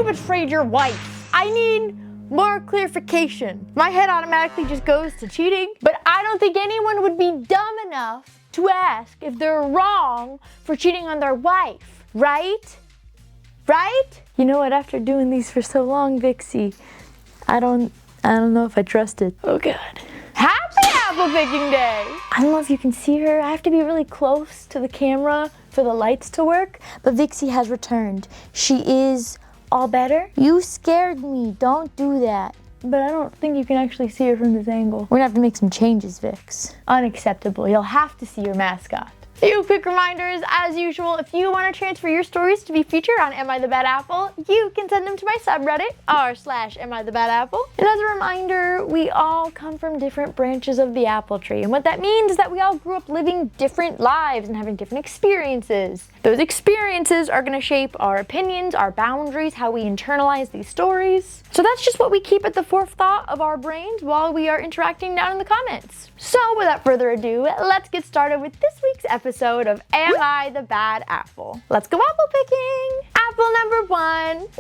betrayed your wife. I need more clarification. My head automatically just goes to cheating, but I don't think anyone would be dumb enough to ask if they're wrong for cheating on their wife, right? Right? You know what, after doing these for so long, Vixie, I don't know if I trust it. Oh God. Happy apple picking day! I don't know if you can see her. I have to be really close to the camera for the lights to work, but Vixie has returned. She is all better. You scared me, don't do that. But I don't think you can actually see her from this angle. We're gonna have to make some changes, Vix. Unacceptable, you'll have to see your mascot. A few quick reminders, as usual, if you want to transfer your stories to be featured on Am I the Bad Apple, you can send them to my subreddit, r/AmITheBadApple. And as a reminder, we all come from different branches of the apple tree. And what that means is that we all grew up living different lives and having different experiences. Those experiences are going to shape our opinions, our boundaries, how we internalize these stories. So that's just what we keep at the forethought of our brains while we are interacting down in the comments. So without further ado, let's get started with this week's episode of Am I the Bad Apple? Let's go apple picking! Apple number 1.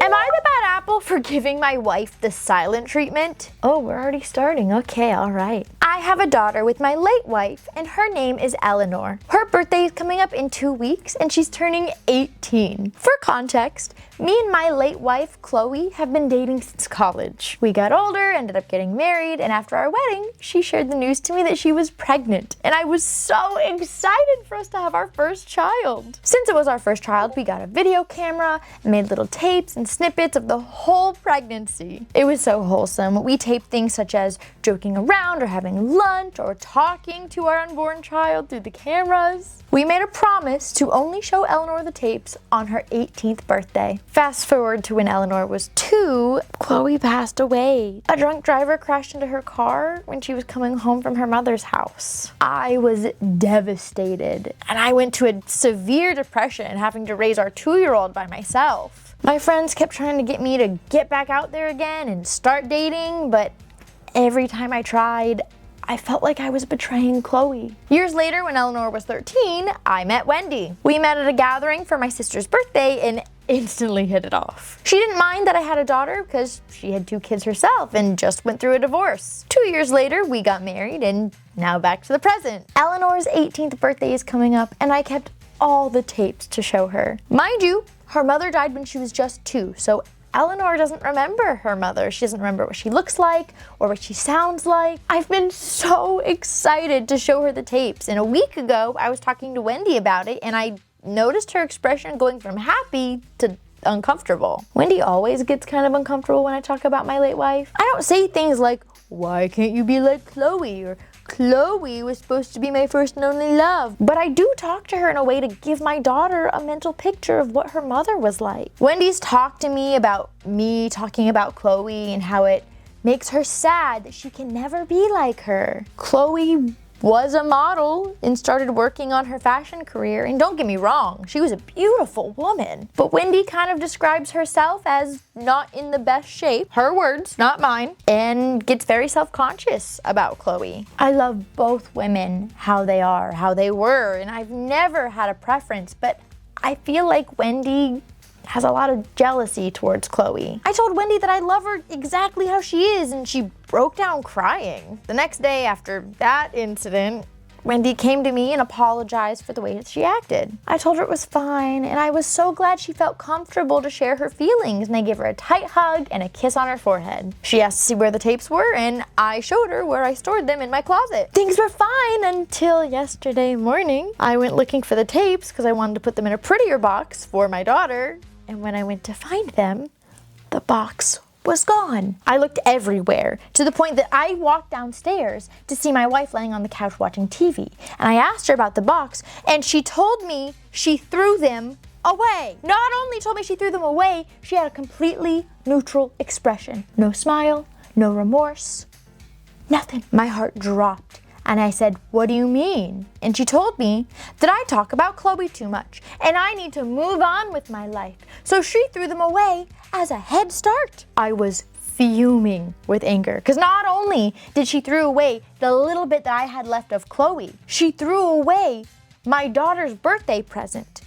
Am I the bad apple for giving my wife the silent treatment? Oh, we're already starting. Okay, all right. I have a daughter with my late wife, and her name is Eleanor. Her birthday is coming up in 2 weeks, and she's turning 18. For context, me and my late wife, Chloe, have been dating since college. We got older, ended up getting married, and after our wedding, she shared the news to me that she was pregnant. And I was so excited for us to have our first child. Since it was our first child, we got a video camera and made little tapes and snippets of the whole pregnancy. It was so wholesome. We taped things such as joking around or having lunch or talking to our unborn child through the cameras. We made a promise to only show Eleanor the tapes on her 18th birthday. Fast forward to when Eleanor was 2, Chloe passed away. A drunk driver crashed into her car when she was coming home from her mother's house. I was devastated, and I went to a severe depression, having to raise our 2-year-old by myself. My friends kept trying to get me to get back out there again and start dating, but every time I tried, I felt like I was betraying Chloe. Years later, when Eleanor was 13, I met Wendy. We met at a gathering for my sister's birthday and instantly hit it off. She didn't mind that I had a daughter because she had 2 kids herself and just went through a divorce. 2 years later, we got married, and now back to the present. Eleanor's 18th birthday is coming up, and I kept all the tapes to show her. Mind you, her mother died when she was just 2, so Eleanor doesn't remember her mother. She doesn't remember what she looks like or what she sounds like. I've been so excited to show her the tapes. And a week ago, I was talking to Wendy about it, and I noticed her expression going from happy to uncomfortable. Wendy always gets kind of uncomfortable when I talk about my late wife. I don't say things like, "Why can't you be like Chloe?" or "Chloe was supposed to be my first and only love." But I do talk to her in a way to give my daughter a mental picture of what her mother was like. Wendy's talked to me about me talking about Chloe and how it makes her sad that she can never be like her. Chloe was a model and started working on her fashion career, and don't get me wrong, she was a beautiful woman. But Wendy kind of describes herself as not in the best shape, her words, not mine, and gets very self-conscious about Chloe. I love both women, how they are, how they were, and I've never had a preference, but I feel like Wendy has a lot of jealousy towards Chloe. I told Wendy that I love her exactly how she is, and she broke down crying. The next day after that incident, Wendy came to me and apologized for the way that she acted. I told her it was fine, and I was so glad she felt comfortable to share her feelings, and I gave her a tight hug and a kiss on her forehead. She asked to see where the tapes were, and I showed her where I stored them in my closet. Things were fine until yesterday morning. I went looking for the tapes because I wanted to put them in a prettier box for my daughter, and when I went to find them, the box was gone. I looked everywhere, to the point that I walked downstairs to see my wife laying on the couch watching TV. And I asked her about the box, and she told me she threw them away. Not only told me she threw them away, she had a completely neutral expression. No smile, no remorse, nothing. My heart dropped. And I said, "What do you mean?" And she told me that I talk about Chloe too much and I need to move on with my life. So she threw them away as a head start. I was fuming with anger because not only did she throw away the little bit that I had left of Chloe, she threw away my daughter's birthday present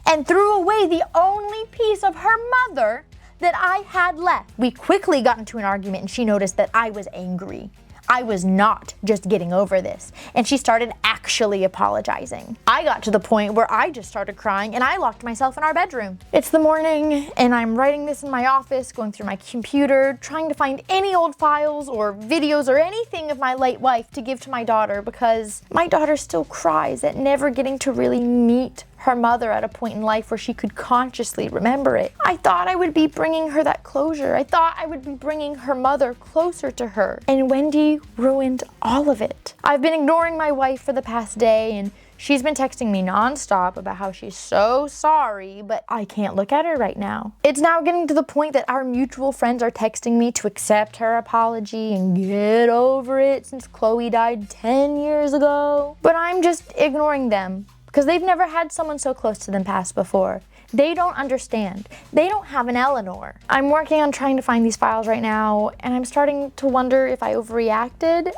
and threw away the only piece of her mother that I had left. We quickly got into an argument and she noticed that I was angry. I was not just getting over this, and she started actually apologizing. I got to the point where I just started crying and I locked myself in our bedroom. It's the morning and I'm writing this in my office, going through my computer, trying to find any old files or videos or anything of my late wife to give to my daughter, because my daughter still cries at never getting to really meet her mother at a point in life where she could consciously remember it. I thought I would be bringing her that closure. I thought I would be bringing her mother closer to her. And Wendy ruined all of it. I've been ignoring my wife for the past day, and she's been texting me nonstop about how she's so sorry, but I can't look at her right now. It's now getting to the point that our mutual friends are texting me to accept her apology and get over it since Chloe died 10 years ago. But I'm just ignoring them, because they've never had someone so close to them pass before. They don't understand. They don't have an Eleanor. I'm working on trying to find these files right now, and I'm starting to wonder if I overreacted.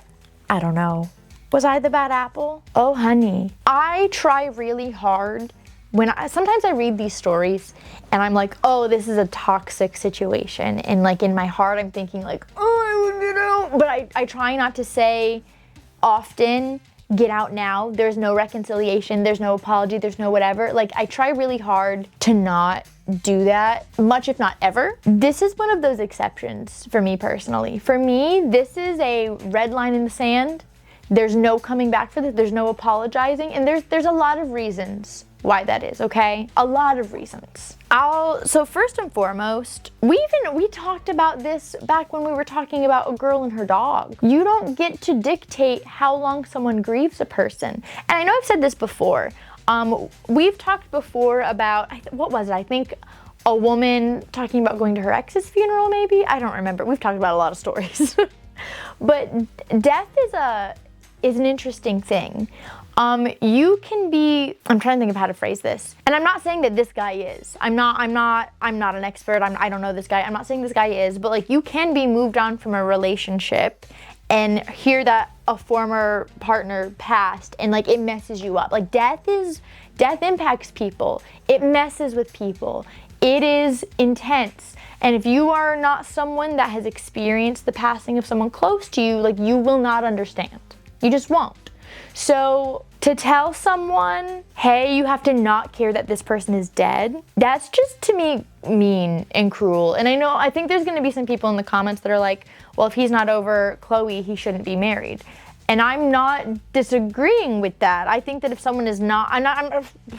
I don't know. Was I the bad apple? Oh, honey. I try really hard sometimes I read these stories and I'm like, oh, this is a toxic situation. And like in my heart, I'm thinking like, oh, but I try not to say often, get out now. There's no reconciliation. There's no apology. There's no whatever. Like, I try really hard to not do that much, if not ever. This is one of those exceptions for me personally. For me, this is a red line in the sand. There's no coming back for this. There's no apologizing. And there's a lot of reasons why that is, okay? A lot of reasons. So first and foremost, we talked about this back when we were talking about a girl and her dog. You don't get to dictate how long someone grieves a person. And I know I've said this before. We've talked before about, what was it? I think a woman talking about going to her ex's funeral, maybe? I don't remember. We've talked about a lot of stories. But death is an interesting thing. You can be, I'm trying to think of how to phrase this. And I'm not saying that this guy is. I'm not an expert. I don't know this guy. I'm not saying this guy is, but like, you can be moved on from a relationship and hear that a former partner passed and like it messes you up. Like death impacts people. It messes with people. It is intense. And if you are not someone that has experienced the passing of someone close to you, like you will not understand. You just won't. So to tell someone, hey, you have to not care that this person is dead, that's just to me mean and cruel. And I think there's going to be some people in the comments that are like, well, if he's not over Chloe, he shouldn't be married. And I'm not disagreeing with that. I think that if someone is not,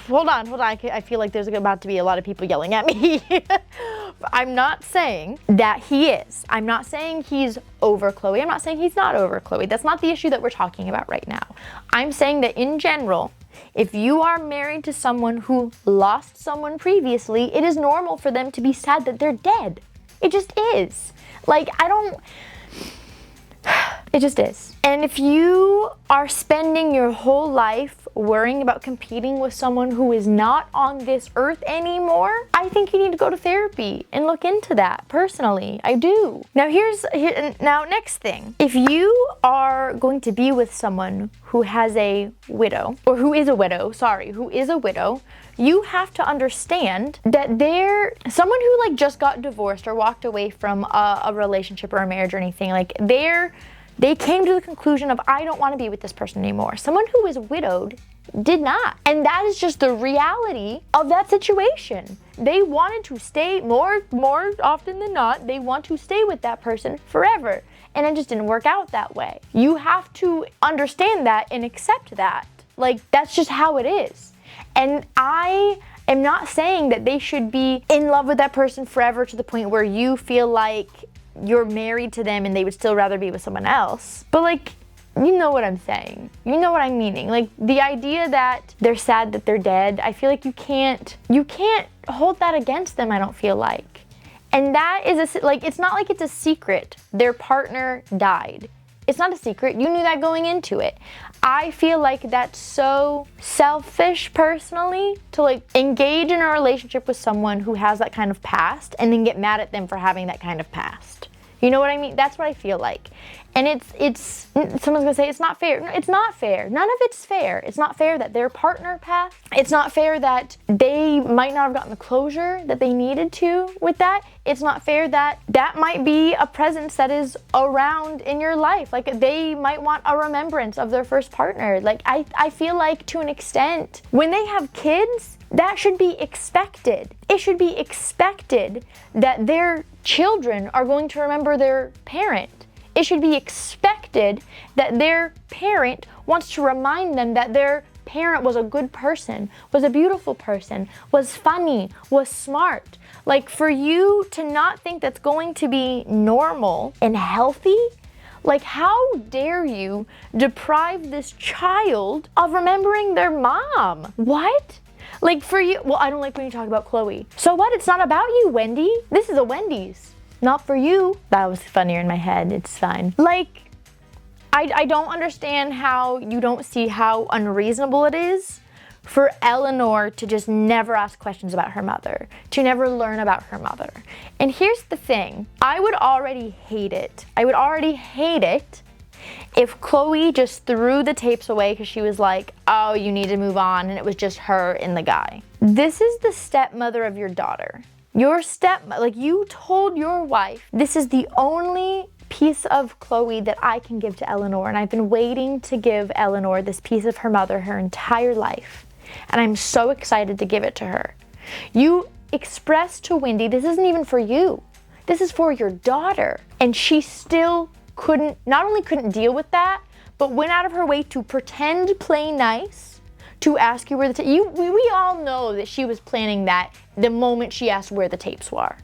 hold on. I feel like there's about to be a lot of people yelling at me. I'm not saying that he is. I'm not saying he's over Chloe. I'm not saying he's not over Chloe. That's not the issue that we're talking about right now. I'm saying that in general, if you are married to someone who lost someone previously, it is normal for them to be sad that they're dead. It just is. Like, it just is. And if you are spending your whole life worrying about competing with someone who is not on this earth anymore, I think you need to go to therapy and look into that personally. I do. Now next thing. If you are going to be with someone who has a widow, or who is a widow, you have to understand that they're someone who like just got divorced or walked away from a relationship or a marriage or anything, like they came to the conclusion of, I don't want to be with this person anymore. Someone who is widowed did not. And that is just the reality of that situation. They wanted to stay, more often than not, they want to stay with that person forever. And it just didn't work out that way. You have to understand that and accept that. Like, that's just how it is. And I am not saying that they should be in love with that person forever to the point where you feel like you're married to them and they would still rather be with someone else. But like, you know what I'm saying. You know what I'm meaning. Like, the idea that they're sad that they're dead, I feel like you can't hold that against them, I don't feel like. And that is it's not like it's a secret. Their partner died. It's not a secret. You knew that going into it. I feel like that's so selfish personally to like engage in a relationship with someone who has that kind of past and then get mad at them for having that kind of past. You know what I mean? That's what I feel like. And it's someone's gonna say it's not fair. No, it's not fair. None of it's fair. It's not fair that their partner passed. It's not fair that they might not have gotten the closure that they needed to with that. it's not fair that that might be a presence that is around in your life. Like, they might want a remembrance of their first partner. Like, I feel like, to an extent, when they have kids, that should be expected. It should be expected that their children are going to remember their parent. It should be expected that their parent wants to remind them that their parent was a good person, was a beautiful person, was funny, was smart. Like, for you to not think that's going to be normal and healthy, like, how dare you deprive this child of remembering their mom? What? Like, for you, well, I don't like when you talk about Chloe. So what? It's not about you, Wendy. This is a Wendy's. Not for you. That was funnier in my head. It's fine. Like, I don't understand how you don't see how unreasonable it is for Eleanor to just never ask questions about her mother, to never learn about her mother. And here's the thing. I would already hate it. I would already hate it if Chloe just threw the tapes away because she was like, oh, you need to move on, and it was just her and the guy. This is the stepmother of your daughter. Your stepmother, like, you told your wife, this is the only piece of Chloe that I can give to Eleanor, and I've been waiting to give Eleanor this piece of her mother her entire life, and I'm so excited to give it to her. You expressed to Wendy, this isn't even for you. This is for your daughter. And she still not only couldn't deal with that, but went out of her way to pretend play nice, to ask you where the we all know that she was planning that the moment she asked where the tapes were.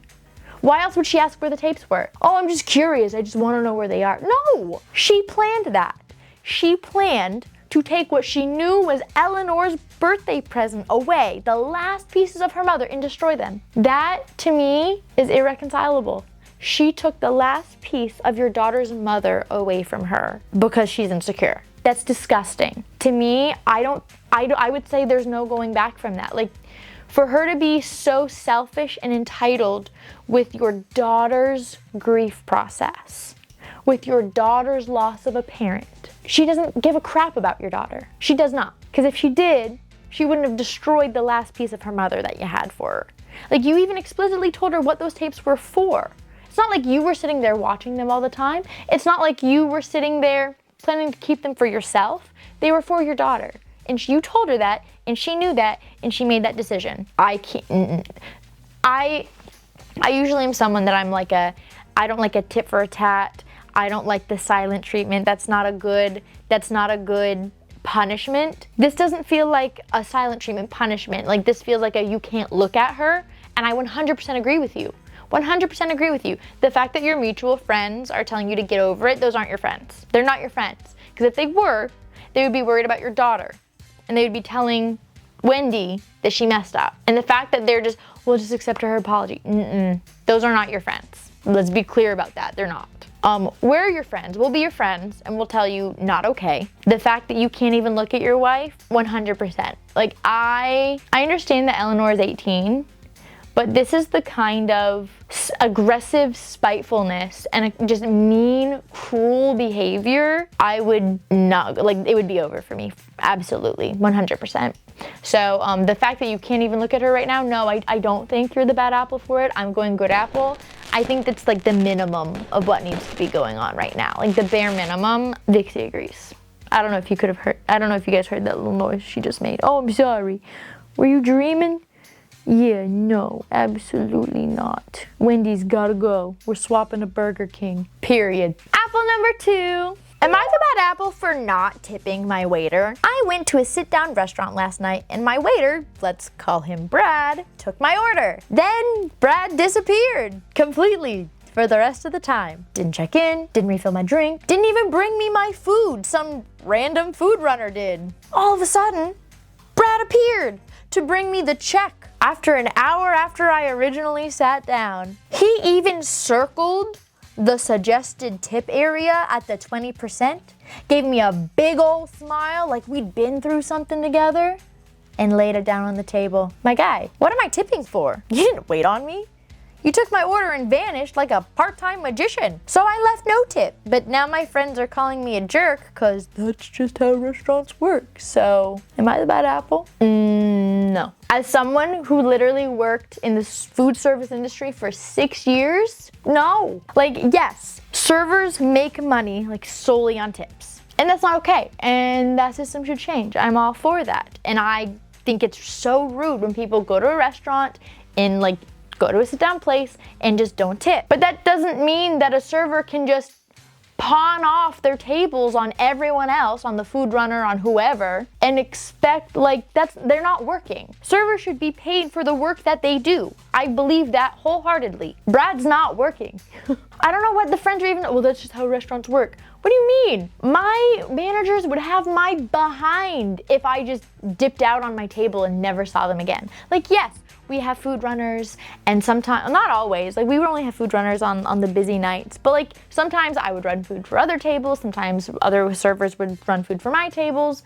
Why else would she ask where the tapes were? Oh, I'm just curious. I just want to know where they are. No, she planned that. She planned to take what she knew was Eleanor's birthday present away, the last pieces of her mother, and destroy them. That, to me, is irreconcilable. She took the last piece of your daughter's mother away from her because she's insecure. That's disgusting. To me, I would say there's no going back from that. Like, for her to be so selfish and entitled with your daughter's grief process, with your daughter's loss of a parent. She doesn't give a crap about your daughter. She does not. Because if she did, she wouldn't have destroyed the last piece of her mother that you had for her. Like, you even explicitly told her what those tapes were for. It's not like you were sitting there watching them all the time. It's not like you were sitting there planning to keep them for yourself. They were for your daughter. And you told her that, and she knew that, and she made that decision. I usually am someone that I don't like a tit for a tat. I don't like the silent treatment. That's not a good punishment. This doesn't feel like a silent treatment punishment. Like, this feels like a you can't look at her, and I 100% agree with you. 100% agree with you. The fact that your mutual friends are telling you to get over it, those aren't your friends. They're not your friends. Because if they were, they would be worried about your daughter. And they would be telling Wendy that she messed up. And the fact that they're just, we'll just accept her apology. Those are not your friends. Let's be clear about that. They're not. We're your friends. We'll be your friends and we'll tell you not okay. The fact that you can't even look at your wife, 100%. Like, I understand that Eleanor is 18, but this is the kind of aggressive spitefulness and just mean, cruel behavior I would not, like, it would be over for me. Absolutely, 100%. So the fact that you can't even look at her right now, no, I don't think you're the bad apple for it. I'm going good apple. I think that's like the minimum of what needs to be going on right now. Like, the bare minimum. Dixie agrees. I don't know if you guys heard that little noise she just made. Oh, I'm sorry. Were you dreaming? Yeah, no, absolutely not. Wendy's gotta go. We're swapping to Burger King. Period. Apple number 2. Am I the bad apple for not tipping my waiter? I went to a sit-down restaurant last night and my waiter, let's call him Brad, took my order. Then Brad disappeared completely for the rest of the time. Didn't check in, didn't refill my drink, didn't even bring me my food. Some random food runner did. All of a sudden, Brad appeared to bring me the check. After an hour after I originally sat down. He even circled the suggested tip area at the 20%, gave me a big old smile like we'd been through something together, and laid it down on the table. My guy, what am I tipping for? You didn't wait on me. You took my order and vanished like a part-time magician. So I left no tip. But now my friends are calling me a jerk because that's just how restaurants work. So, am I the bad apple? No. As someone who literally worked in the food service industry for 6 years, no. Like, yes, servers make money like solely on tips. And that's not okay. And that system should change. I'm all for that. And I think it's so rude when people go to a restaurant and like go to a sit down place and just don't tip. But that doesn't mean that a server can just pawn off their tables on everyone else, on the food runner, on whoever, and expect they're not working. Servers should be paid for the work that they do. I believe that wholeheartedly. Brad's not working. I don't know what the French are even, well, that's just how restaurants work. What do you mean? My managers would have my behind if I just dipped out on my table and never saw them again. Like, yes, we have food runners, and sometimes, not always, like we would only have food runners on the busy nights, but like sometimes I would run food for other tables, sometimes other servers would run food for my tables,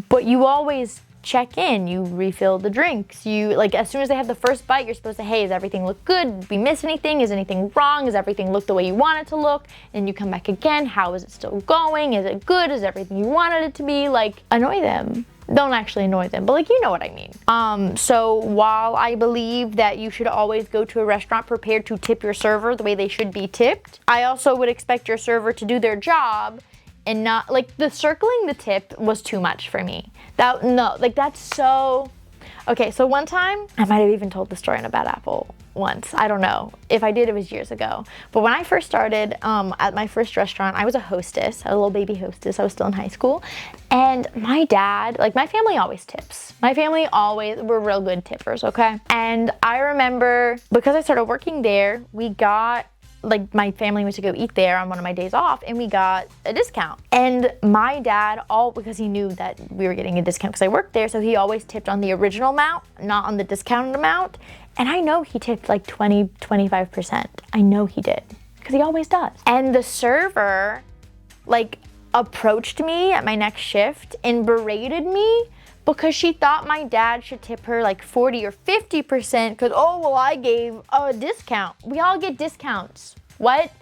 but you always check in, you refill the drinks, you, like as soon as they have the first bite, you're supposed to, hey, does everything look good? Did we miss anything? Is anything wrong? Does everything look the way you want it to look? And you come back again, how is it still going? Is it good? Is everything you wanted it to be? Like, annoy them. Don't actually annoy them, but like, you know what I mean. So while I believe that you should always go to a restaurant prepared to tip your server the way they should be tipped, I also would expect your server to do their job and not, like, the circling the tip was too much for me. That's so, okay, so one time, I might have even told the story in a Bad Apple once. I don't know. If I did, it was years ago. But when I first started at my first restaurant, I was a hostess, a little baby hostess. I was still in high school. And my dad, like my family always tips. My family always, we're real good tippers, okay? And I remember, because I started working there, we got, like my family went to go eat there on one of my days off and we got a discount. And my dad, because he knew that we were getting a discount because I worked there, so he always tipped on the original amount, not on the discounted amount. And I know he tipped like 20-25%. I know he did, because he always does. And the server like approached me at my next shift and berated me because she thought my dad should tip her like 40 or 50% because, oh, well, I gave a discount. We all get discounts. What?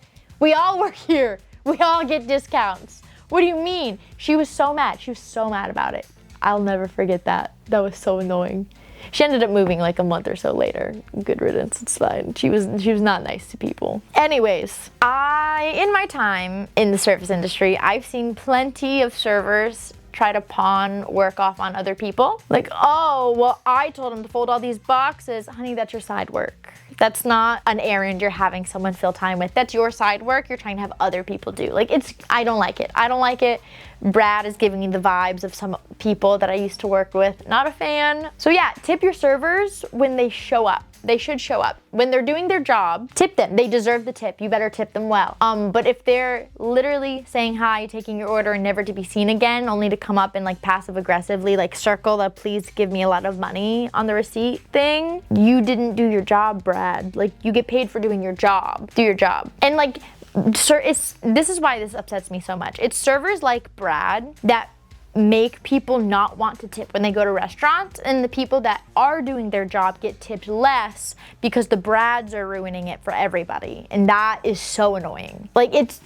We all work here. We all get discounts. What do you mean? She was so mad. She was so mad about it. I'll never forget that. That was so annoying. She ended up moving like a month or so later. Good riddance, it's fine. She was not nice to people. Anyways, in my time in the service industry, I've seen plenty of servers try to pawn work off on other people. Like, oh, well, I told him to fold all these boxes. Honey, that's your side work. That's not an errand you're having someone fill time with. That's your side work you're trying to have other people do. Like, I don't like it. I don't like it. Brad is giving me the vibes of some people that I used to work with. Not a fan. So yeah, tip your servers when they show up. They should show up. When they're doing their job, tip them. They deserve the tip. You better tip them well. But if they're literally saying hi, taking your order, and never to be seen again, only to come up and like passive aggressively like circle the please give me a lot of money on the receipt thing, you didn't do your job, Brad. Like, you get paid for doing your job. Do your job. And like, this is why this upsets me so much. It's servers like Brad that make people not want to tip when they go to restaurants, and the people that are doing their job get tipped less because the Brads are ruining it for everybody, and that is so annoying. Like, it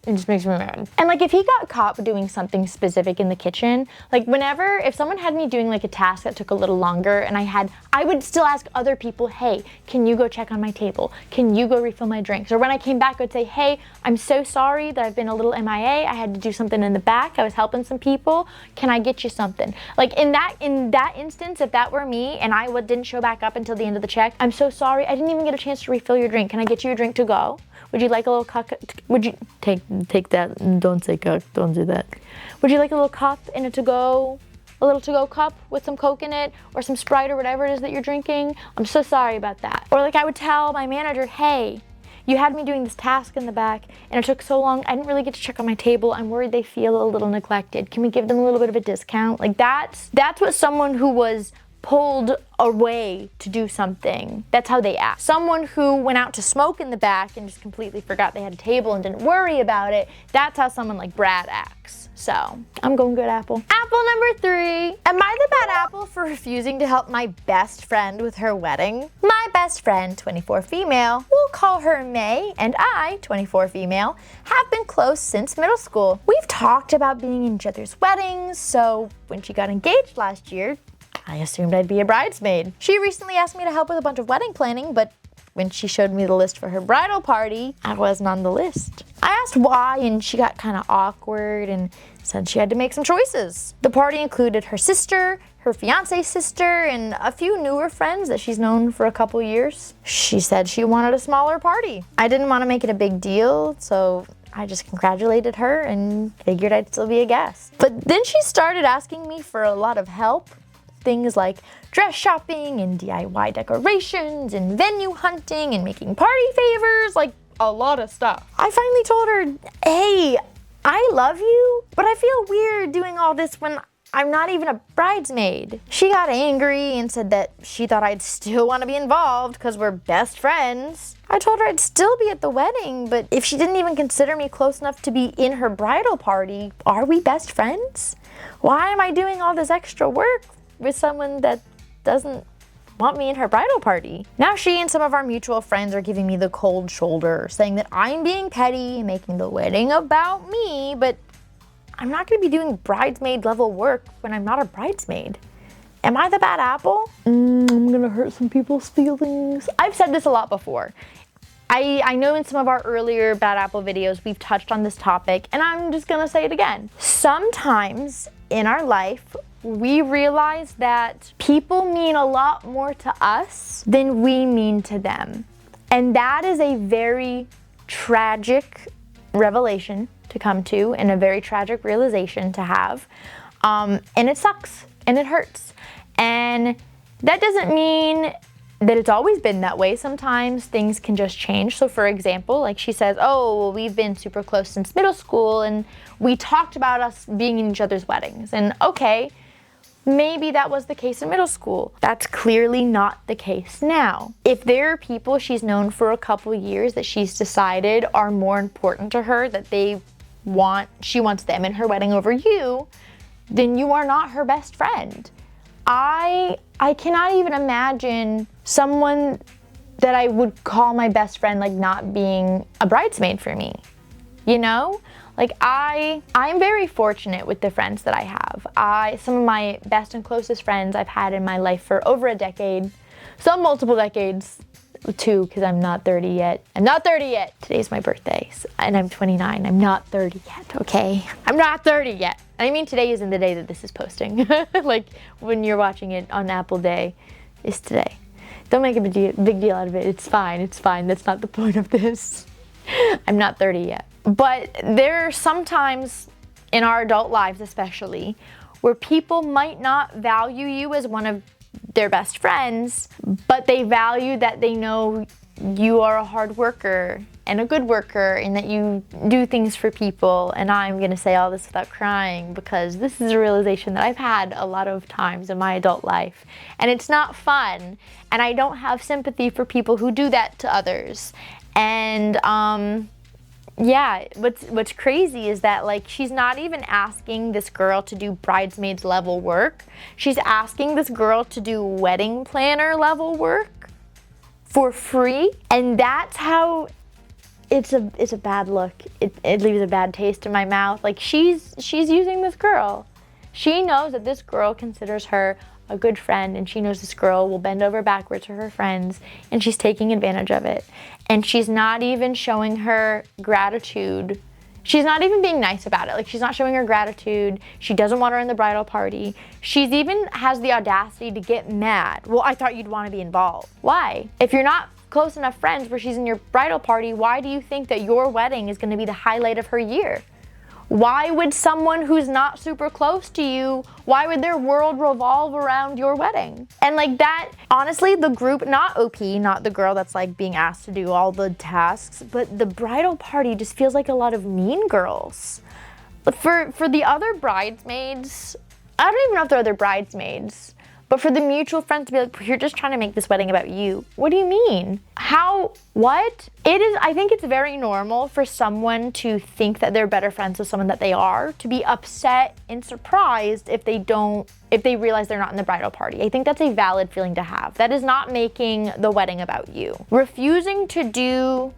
just makes me mad. And like, if he got caught doing something specific in the kitchen, like if someone had me doing like a task that took a little longer and I would still ask other people, hey, can you go check on my table? Can you go refill my drinks? Or when I came back, I would say, hey, I'm so sorry that I've been a little MIA. I had to do something in the back. I was helping some people. Can I get you something? Like, in that instance, if that were me and I didn't show back up until the end of the check, I'm so sorry. I didn't even get a chance to refill your drink. Can I get you a drink to go? Would you like a little cup? Would you take that? Don't say cup. Don't do that. Would you like a little cup and a little to-go cup with some Coke in it or some Sprite or whatever it is that you're drinking? I'm so sorry about that. Or like, I would tell my manager, hey, you had me doing this task in the back and it took so long, I didn't really get to check on my table. I'm worried they feel a little neglected. Can we give them a little bit of a discount? Like, that's what someone who was pulled away to do something, that's how they act. Someone who went out to smoke in the back and just completely forgot they had a table and didn't worry about it, that's how someone like Brad acts. So, I'm going good, Apple. Apple number 3. Am I the bad apple for refusing to help my best friend with her wedding? My best friend, 24 female, we'll call her May, and I, 24 female, have been close since middle school. We've talked about being in each other's weddings, so when she got engaged last year, I assumed I'd be a bridesmaid. She recently asked me to help with a bunch of wedding planning, but when she showed me the list for her bridal party, I wasn't on the list. I asked why, and she got kind of awkward and said she had to make some choices. The party included her sister, her fiance's sister, and a few newer friends that she's known for a couple years. She said she wanted a smaller party. I didn't want to make it a big deal, so I just congratulated her and figured I'd still be a guest. But then she started asking me for a lot of help. Things like dress shopping and DIY decorations and venue hunting and making party favors, like a lot of stuff. I finally told her, hey, I love you, but I feel weird doing all this when I'm not even a bridesmaid. She got angry and said that she thought I'd still want to be involved because we're best friends. I told her I'd still be at the wedding, but if she didn't even consider me close enough to be in her bridal party, are we best friends? Why am I doing all this extra work with someone that doesn't want me in her bridal party? Now she and some of our mutual friends are giving me the cold shoulder, saying that I'm being petty and making the wedding about me, but I'm not gonna be doing bridesmaid level work when I'm not a bridesmaid. Am I the bad apple? I'm gonna hurt some people's feelings. I've said this a lot before. I know in some of our earlier Bad Apple videos, we've touched on this topic, and I'm just gonna say it again. Sometimes in our life, we realize that people mean a lot more to us than we mean to them. And that is a very tragic revelation to come to and a very tragic realization to have. And it sucks and it hurts. And that doesn't mean that it's always been that way. Sometimes things can just change. So for example, like she says, oh, well, we've been super close since middle school and we talked about us being in each other's weddings. And okay, maybe that was the case in middle school. That's clearly not the case now. If there are people she's known for a couple years that she's decided are more important to her, that she wants them in her wedding over you, then you are not her best friend. I cannot even imagine someone that I would call my best friend like not being a bridesmaid for me, you know? Like I'm very fortunate with the friends that I have. Some of my best and closest friends I've had in my life for over a decade, some multiple decades, 2 because I'm not 30 yet. I'm not 30 yet. Today's my birthday and I'm 29. I'm not 30 yet, okay? I'm not 30 yet. I mean, today isn't the day that this is posting. Like when you're watching it on Apple Day, is today. Don't make a big deal out of it. It's fine. It's fine. That's not the point of this. I'm not 30 yet. But there are some times in our adult lives especially where people might not value you as one of their best friends, but they value that they know you are a hard worker and a good worker and that you do things for people. And I'm gonna say all this without crying because this is a realization that I've had a lot of times in my adult life. And it's not fun. And I don't have sympathy for people who do that to others. And yeah, what's crazy is that like she's not even asking this girl to do bridesmaids level work. She's asking this girl to do wedding planner level work for free. And that's how it's a bad look. It leaves a bad taste in my mouth. Like she's using this girl. She knows that this girl considers her a good friend and she knows this girl will bend over backwards for her friends and she's taking advantage of it. And she's not even showing her gratitude. She's not even being nice about it. Like she's not showing her gratitude. She doesn't want her in the bridal party. She's even has the audacity to get mad. Well, I thought you'd want to be involved. Why? If you're not close enough friends where she's in your bridal party, why do you think that your wedding is going to be the highlight of her year? Why would someone who's not super close to you, why would their world revolve around your wedding? And like that, honestly, the group, not OP, not the girl that's like being asked to do all the tasks, but the bridal party just feels like a lot of mean girls. For the other bridesmaids, I don't even know if they're other bridesmaids, but for the mutual friends to be like, you're just trying to make this wedding about you. What do you mean? How? What? I think it's very normal for someone to think that they're better friends with someone that they are, to be upset and surprised if they realize they're not in the bridal party. I think that's a valid feeling to have. That is not making the wedding about you. Refusing to do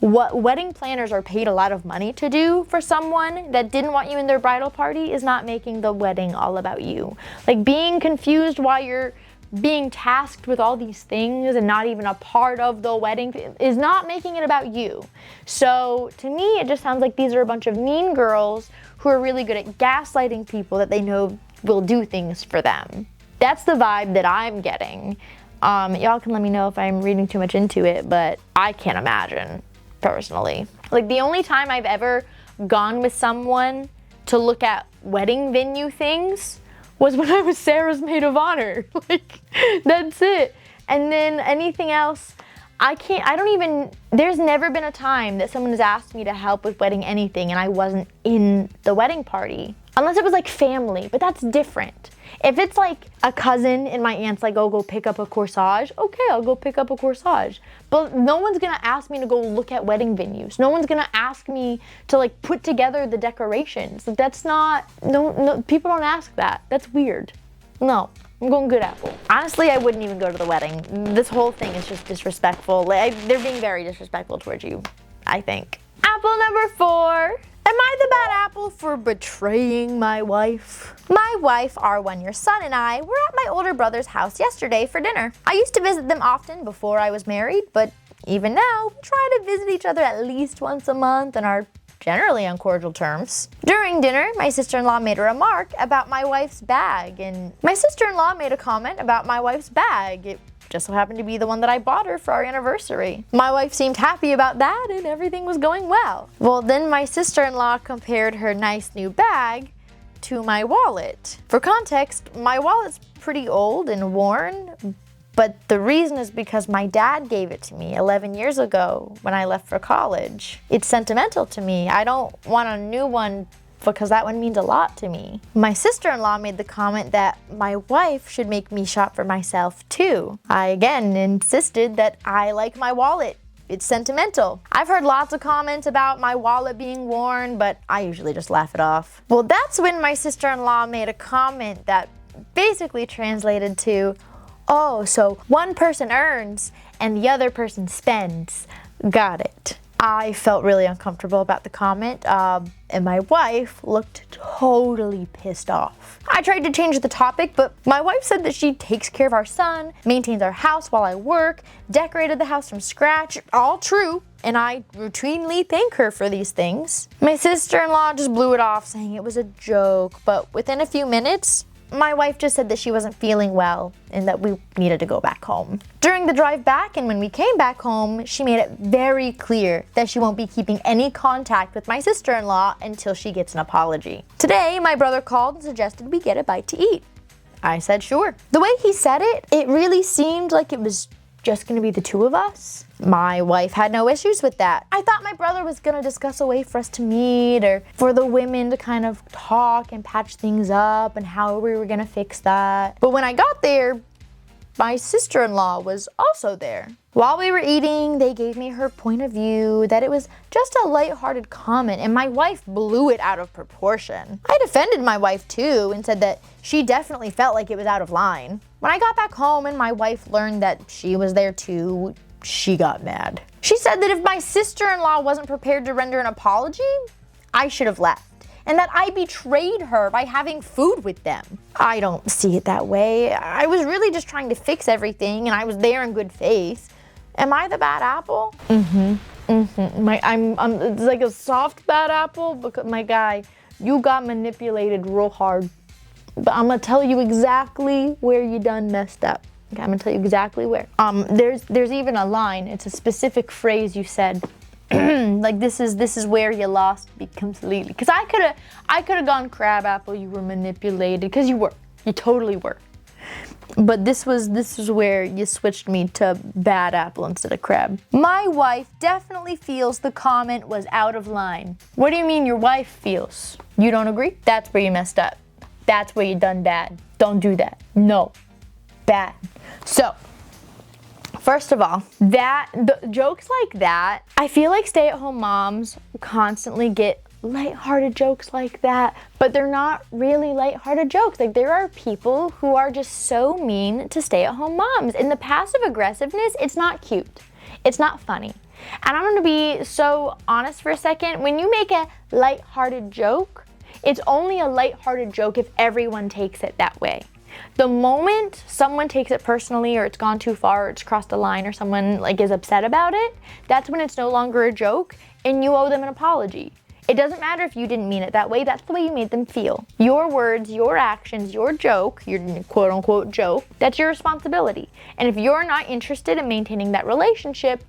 what wedding planners are paid a lot of money to do for someone that didn't want you in their bridal party is not making the wedding all about you. Like, being confused while you're being tasked with all these things and not even a part of the wedding is not making it about you. So to me, it just sounds like these are a bunch of mean girls who are really good at gaslighting people that they know will do things for them. That's the vibe that I'm getting. Y'all can let me know if I'm reading too much into it, but I can't imagine, personally. Like, the only time I've ever gone with someone to look at wedding venue things was when I was Sarah's maid of honor. Like, that's it. And then anything else, there's never been a time that someone has asked me to help with wedding anything and I wasn't in the wedding party. Unless it was like family, but that's different. If it's like a cousin and my aunt's like, oh, go pick up a corsage, okay, I'll go pick up a corsage. But no one's gonna ask me to go look at wedding venues. No one's gonna ask me to like put together the decorations. Like, that's not, no, people don't ask that. That's weird. No, I'm going good apple. Honestly, I wouldn't even go to the wedding. This whole thing is just disrespectful. They're being very disrespectful towards you, I think. Apple number 4. Am I the bad apple for betraying my wife? My wife, our 1-year son, and I were at my older brother's house yesterday for dinner. I used to visit them often before I was married, but even now, we try to visit each other at least once a month and are generally on cordial terms. During dinner, my sister-in-law made a remark about my wife's bag, and my sister-in-law made a comment about my wife's bag. It just so happened to be the one that I bought her for our anniversary. My wife seemed happy about that and everything was going well. Well, then my sister-in-law compared her nice new bag to my wallet. For context, my wallet's pretty old and worn, but the reason is because my dad gave it to me 11 years ago when I left for college. It's sentimental to me. I don't want a new one because that one means a lot to me. My sister-in-law made the comment that my wife should make me shop for myself too. I again insisted that I like my wallet. It's sentimental. I've heard lots of comments about my wallet being worn, but I usually just laugh it off. Well, that's when my sister-in-law made a comment that basically translated to, oh, so one person earns and the other person spends. Got it. I felt really uncomfortable about the comment, and my wife looked totally pissed off. I tried to change the topic, but my wife said that she takes care of our son, maintains our house while I work, decorated the house from scratch, all true, and I routinely thank her for these things. My sister-in-law just blew it off, saying it was a joke, but within a few minutes, my wife just said that she wasn't feeling well and that we needed to go back home. During the drive back and when we came back home, she made it very clear that she won't be keeping any contact with my sister-in-law until she gets an apology. Today, my brother called and suggested we get a bite to eat. I said sure. The way he said it, it really seemed like it was just gonna be the two of us. My wife had no issues with that. I thought my brother was gonna discuss a way for us to meet or for the women to kind of talk and patch things up and how we were gonna fix that. But when I got there, my sister-in-law was also there. While we were eating, they gave me her point of view that it was just a lighthearted comment and my wife blew it out of proportion. I defended my wife too and said that she definitely felt like it was out of line. When I got back home and my wife learned that she was there too, she got mad. She said that if my sister-in-law wasn't prepared to render an apology, I should have left, and that I betrayed her by having food with them. I don't see it that way. I was really just trying to fix everything, and I was there in good faith. Am I the bad apple? It's like a soft bad apple because my guy, you got manipulated real hard. But I'm gonna tell you exactly where you done messed up. Okay, I'm gonna tell you exactly where. There's even a line. It's a specific phrase you said. Like this is where you lost me completely. Cause I could have gone crab apple. You were manipulated. Cause you totally were. But this is where you switched me to bad apple instead of crab. My wife definitely feels the comment was out of line. What do you mean your wife feels? You don't agree? That's where you messed up. That's where you done bad. Don't do that. No. Bad. So, first of all, the jokes like that, I feel like stay-at-home moms constantly get lighthearted jokes like that, but they're not really lighthearted jokes. Like, there are people who are just so mean to stay-at-home moms, and the passive aggressiveness, it's not cute. It's not funny. And I'm gonna be so honest for a second. When you make a lighthearted joke, it's only a lighthearted joke if everyone takes it that way. The moment someone takes it personally, or it's gone too far, or it's crossed a line, or someone like is upset about it, that's when it's no longer a joke and you owe them an apology. It doesn't matter if you didn't mean it that way, that's the way you made them feel. Your words, your actions, your joke, your quote unquote joke, that's your responsibility. And if you're not interested in maintaining that relationship,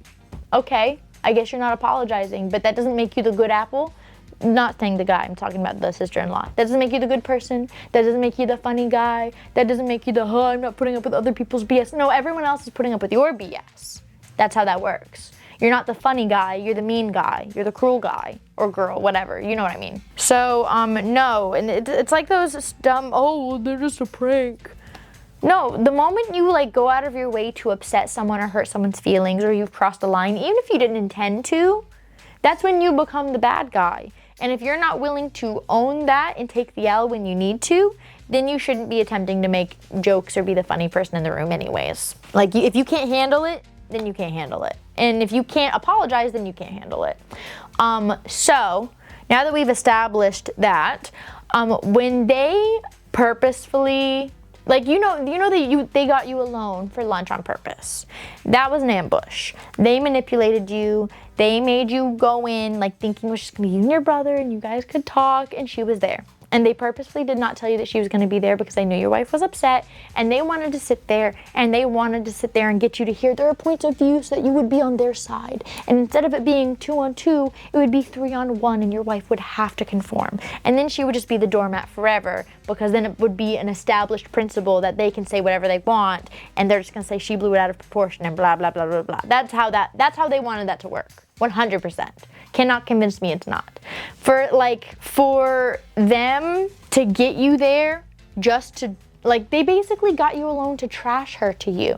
okay, I guess you're not apologizing, but that doesn't make you the good apple. Not saying the guy, I'm talking about the sister-in-law. That doesn't make you the good person. That doesn't make you the funny guy. That doesn't make you the, I'm not putting up with other people's BS. No, everyone else is putting up with your BS. That's how that works. You're not the funny guy, you're the mean guy. You're the cruel guy or girl, whatever, you know what I mean. So, no, and it's like those dumb, oh, they're just a prank. No, the moment you like go out of your way to upset someone or hurt someone's feelings, or you've crossed a line, even if you didn't intend to, that's when you become the bad guy. And if you're not willing to own that and take the L when you need to, then you shouldn't be attempting to make jokes or be the funny person in the room anyways. Like, if you can't handle it, then you can't handle it. And if you can't apologize, then you can't handle it. So, now that we've established that, when they purposefully, like, you know that they got you alone for lunch on purpose. That was an ambush. They manipulated you. They made you go in like thinking it was just gonna be you and your brother and you guys could talk, and she was there. And they purposely did not tell you that she was gonna be there because they knew your wife was upset, and they wanted to sit there and get you to hear their points of view so that you would be on their side. And instead of it being 2-on-2, it would be 3-on-1, and your wife would have to conform. And then she would just be the doormat forever, because then it would be an established principle that they can say whatever they want, and they're just gonna say she blew it out of proportion and blah, blah, blah, blah, blah. That's how they wanted that to work. 100%. Cannot convince me it's not. For them to get you there just to, like, they basically got you alone to trash her to you.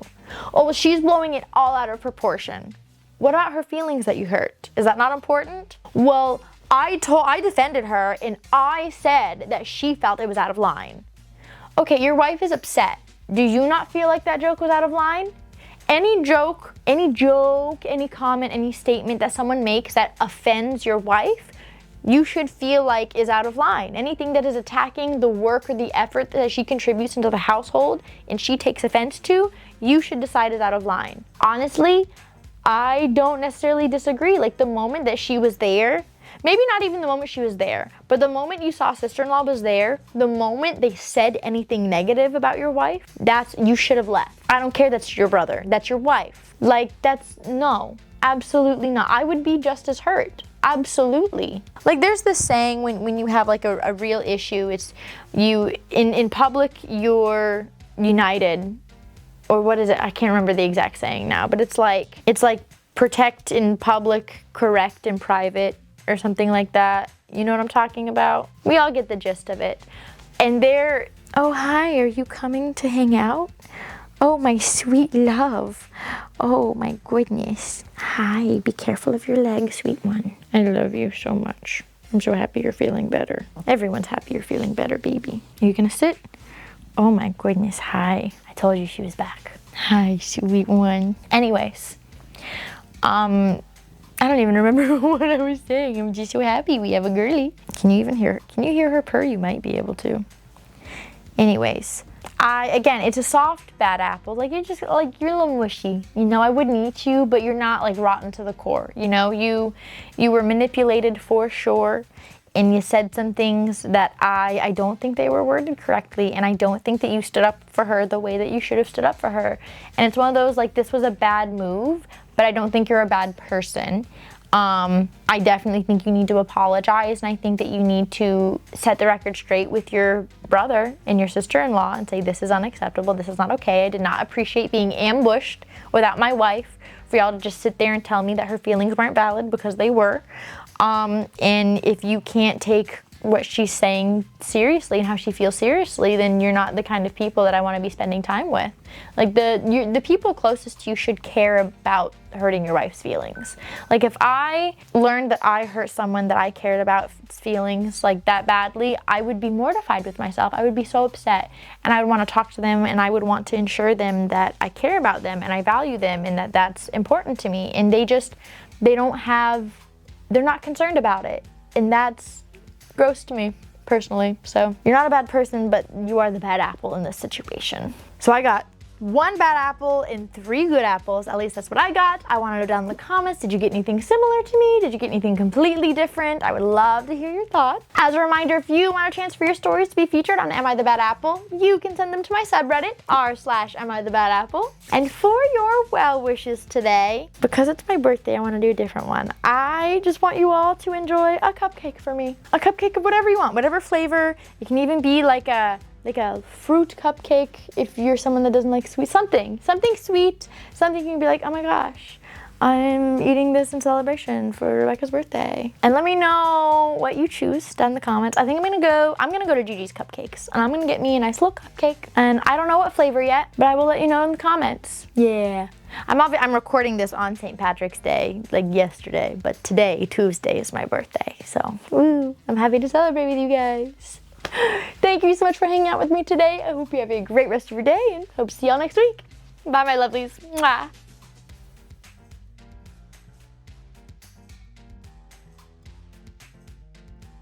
Oh, well, she's blowing it all out of proportion. What about her feelings that you hurt? Is that not important? Well, I defended her, and I said that she felt it was out of line. Okay, your wife is upset. Do you not feel like that joke was out of line? Any joke, any comment, any statement that someone makes that offends your wife, you should feel like is out of line. Anything that is attacking the work or the effort that she contributes into the household and she takes offense to, you should decide is out of line. Honestly, I don't necessarily disagree. Like, the moment that she was there, maybe not even the moment she was there, but the moment you saw sister-in-law was there, the moment they said anything negative about your wife, you should have left. I don't care, that's your brother, that's your wife. Like, no, absolutely not. I would be just as hurt. Absolutely. Like, there's this saying when you have like a real issue, it's in public you're united, or what is it? I can't remember the exact saying now, but it's like protect in public, correct in private, or something like that. You know what I'm talking about? We all get the gist of it. And oh, hi, are you coming to hang out? Oh, my sweet love. Oh, my goodness. Hi, be careful of your legs, sweet one. I love you so much. I'm so happy you're feeling better. Everyone's happy you're feeling better, baby. Are you gonna sit? Oh my goodness, hi. I told you she was back. Hi, sweet one. Anyways, I don't even remember what I was saying. I'm just so happy we have a girly. Can you hear her purr? You might be able to. Anyways, again, it's a soft bad apple. Like, you're a little mushy. You know, I wouldn't eat you, but you're not like rotten to the core. You know, you were manipulated for sure, and you said some things that I don't think they were worded correctly, and I don't think that you stood up for her the way that you should have stood up for her. And it's one of those, like, this was a bad move, but I don't think you're a bad person. I definitely think you need to apologize, and I think that you need to set the record straight with your brother and your sister-in-law and say, this is unacceptable, this is not okay. I did not appreciate being ambushed without my wife, for y'all to just sit there and tell me that her feelings weren't valid, because they were. And if you can't take what she's saying seriously and how she feels seriously, then you're not the kind of people that I want to be spending time with. Like, the people closest to you should care about hurting your wife's feelings. Like, if I learned that I hurt someone that I cared about feelings like that badly, I would be mortified with myself. I would be so upset, and I would want to talk to them, and I would want to ensure them that I care about them and I value them and that that's important to me. And they just they're not concerned about it. And that's gross to me, personally. So you're not a bad person, but you are the bad apple in this situation. So I got 1 bad apple and 3 good apples. At least that's what I got. I want to know down in the comments, did you get anything similar to me? Did you get anything completely different? I would love to hear your thoughts. As a reminder, if you want a chance for your stories to be featured on Am I the Bad Apple, you can send them to my subreddit, r/AmITheBadApple. And for your well wishes today, because it's my birthday, I want to do a different one. I just want you all to enjoy a cupcake for me. A cupcake of whatever you want, whatever flavor. It can even be like a fruit cupcake if you're someone that doesn't like sweet. Something sweet, something you can be like, oh my gosh, I'm eating this in celebration for Rebecca's birthday. And let me know what you choose down in the comments. I think I'm gonna go to Gigi's Cupcakes, and I'm gonna get me a nice little cupcake. And I don't know what flavor yet, but I will let you know in the comments. Yeah. I'm recording this on St. Patrick's Day, like yesterday, but today, Tuesday, is my birthday. So, woo, I'm happy to celebrate with you guys. Thank you so much for hanging out with me today. I hope you have a great rest of your day and hope to see y'all next week. Bye, my lovelies. Mwah.